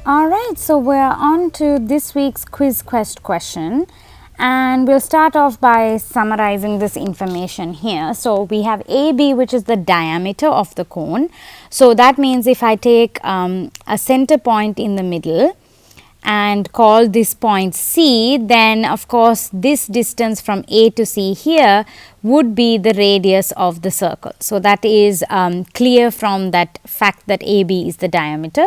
Alright, so we're on to this week's quiz quest question, and we'll start off by summarizing this information here. So we have AB, which is the diameter of the cone. So that means if I take a center point in the middle and call this point C, then of course this distance from A to C here would be the radius of the circle. So that is clear from that fact that AB is the diameter.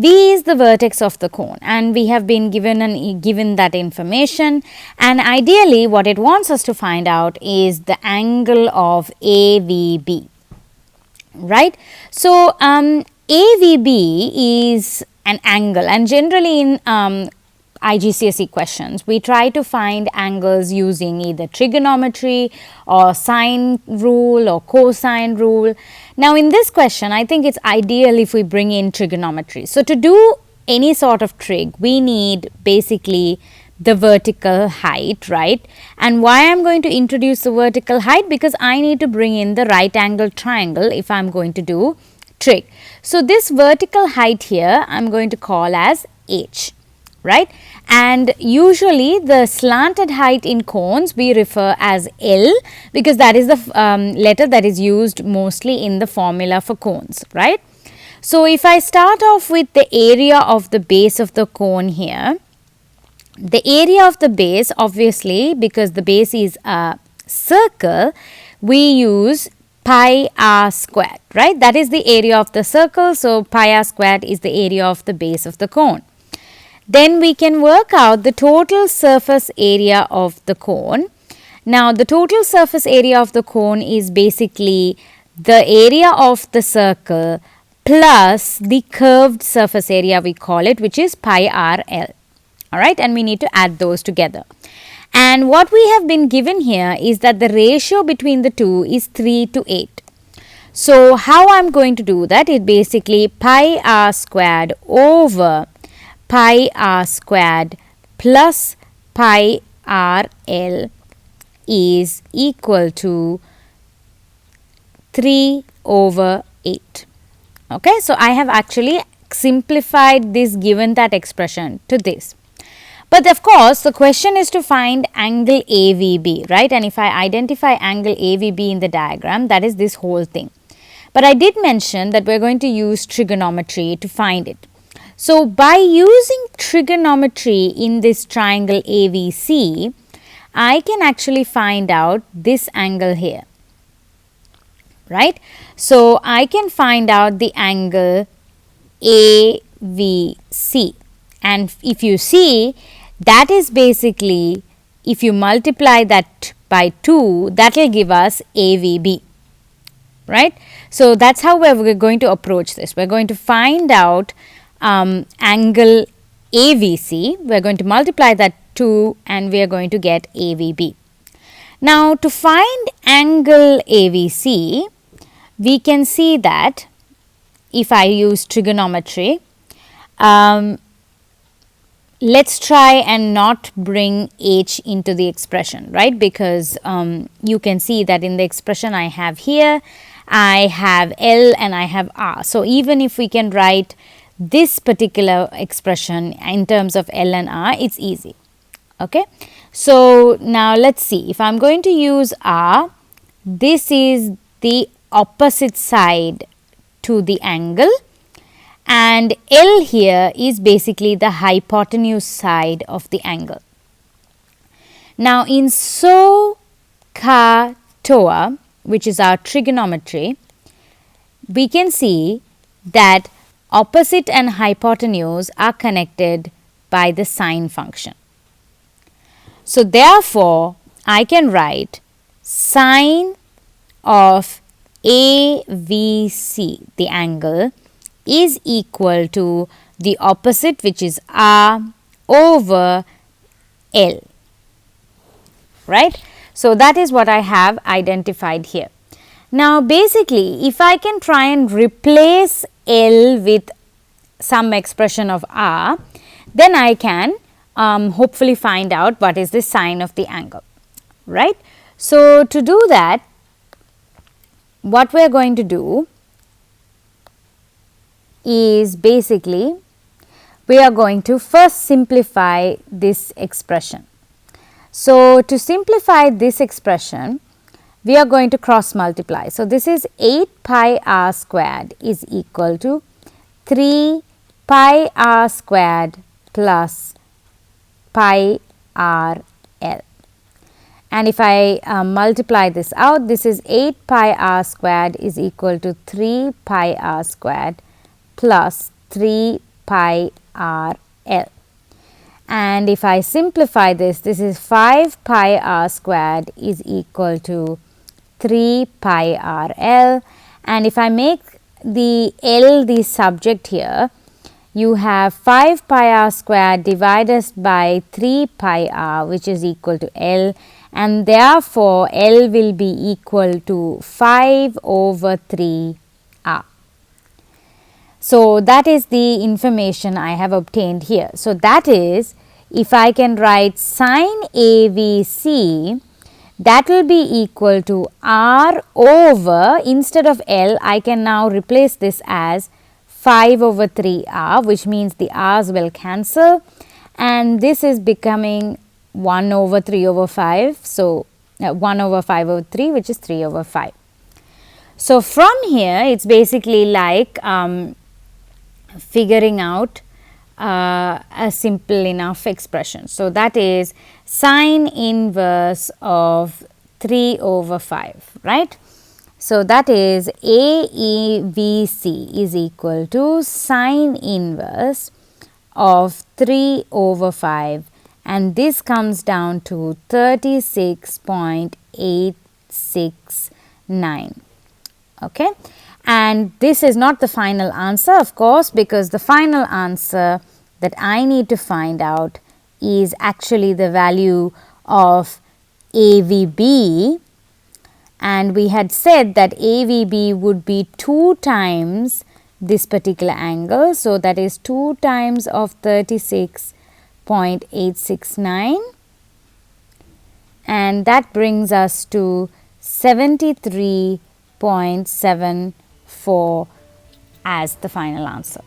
B is the vertex of the cone, and we have been given that information, and ideally what it wants us to find out is the angle of AVB, right. So, AVB is an angle, and generally in IGCSE questions, we try to find angles using either trigonometry or sine rule or cosine rule. Now, in this question, I think it's ideal if we bring in trigonometry. So, to do any sort of trig, we need basically the vertical height, right? And why I'm going to introduce the vertical height? Because I need to bring in the right angle triangle if I'm going to do trig. So, this vertical height here, I'm going to call as H, right. And usually the slanted height in cones we refer as L, because that is the letter that is used mostly in the formula for cones, right. So, if I start off with the area of the base of the cone here, the area of the base, obviously because the base is a circle, we use pi r squared, right. That is the area of the circle. So, pi r squared is the area of the base of the cone. Then we can work out the total surface area of the cone. Now, the total surface area of the cone is basically the area of the circle plus the curved surface area, we call it, which is pi r L, alright, and we need to add those together. And what we have been given here is that the ratio between the two is 3 to 8. So, how I am going to do that is basically pi r squared over pi r squared plus pi r L is equal to 3 over 8. Okay, so I have actually simplified this given that expression to this. But of course, the question is to find angle AVB, right? And if I identify angle AVB in the diagram, that is this whole thing. But I did mention that we are going to use trigonometry to find it. So, by using trigonometry in this triangle AVC, I can actually find out this angle here, right. So, I can find out the angle AVC, and if you see, that is basically, if you multiply that by 2, that will give us AVB, right. So, that is how we are going to approach this. We are going to find out angle AVC, we are going to multiply that 2 and we are going to get AVB. Now, to find angle AVC, we can see that if I use trigonometry, let's try and not bring H into the expression, right, because you can see that in the expression I have here, I have L and I have R. So, even if we can write this particular expression in terms of L and R, it's easy. Okay. So, now let us see, if I am going to use R, this is the opposite side to the angle, and L here is basically the hypotenuse side of the angle. Now, in SOHCAHTOA, which is our trigonometry, we can see that opposite and hypotenuse are connected by the sine function. So, therefore, I can write sine of AVC, the angle, is equal to the opposite, which is R, over L, right. So, that is what I have identified here. Now, basically, if I can try and replace L with some expression of R, then I can hopefully find out what is the sine of the angle, right. So, to do that, what we are going to do is basically we are going to first simplify this expression. So, to simplify this expression, we are going to cross multiply. So, this is 8 pi r squared is equal to 3 pi r squared plus pi r L. And if I multiply this out, this is 8 pi r squared is equal to 3 pi r squared plus 3 pi r L. And if I simplify this, this is 5 pi r squared is equal to 3 pi r L. And if I make the L the subject here, you have 5 pi r squared divided by 3 pi r, which is equal to L, and therefore L will be equal to 5 over 3 r. So, that is the information I have obtained here. So, that is, if I can write sine AVC, that will be equal to r over, instead of L, I can now replace this as 5 over 3 r, which means the r's will cancel, and this is becoming 1 over 3 over 5. So, 1 over 5 over 3, which is 3 over 5. So, from here it is basically like figuring out a simple enough expression. So, that is sine inverse of 3 over 5, right. So, that is AEVC is equal to sine inverse of 3 over 5, and this comes down to 36.869. Okay. And this is not the final answer, of course, because the final answer that I need to find out is actually the value of AVB, and we had said that AVB would be 2 times this particular angle. So, that is 2 times of 36.869, and that brings us to 73.74 as the final answer.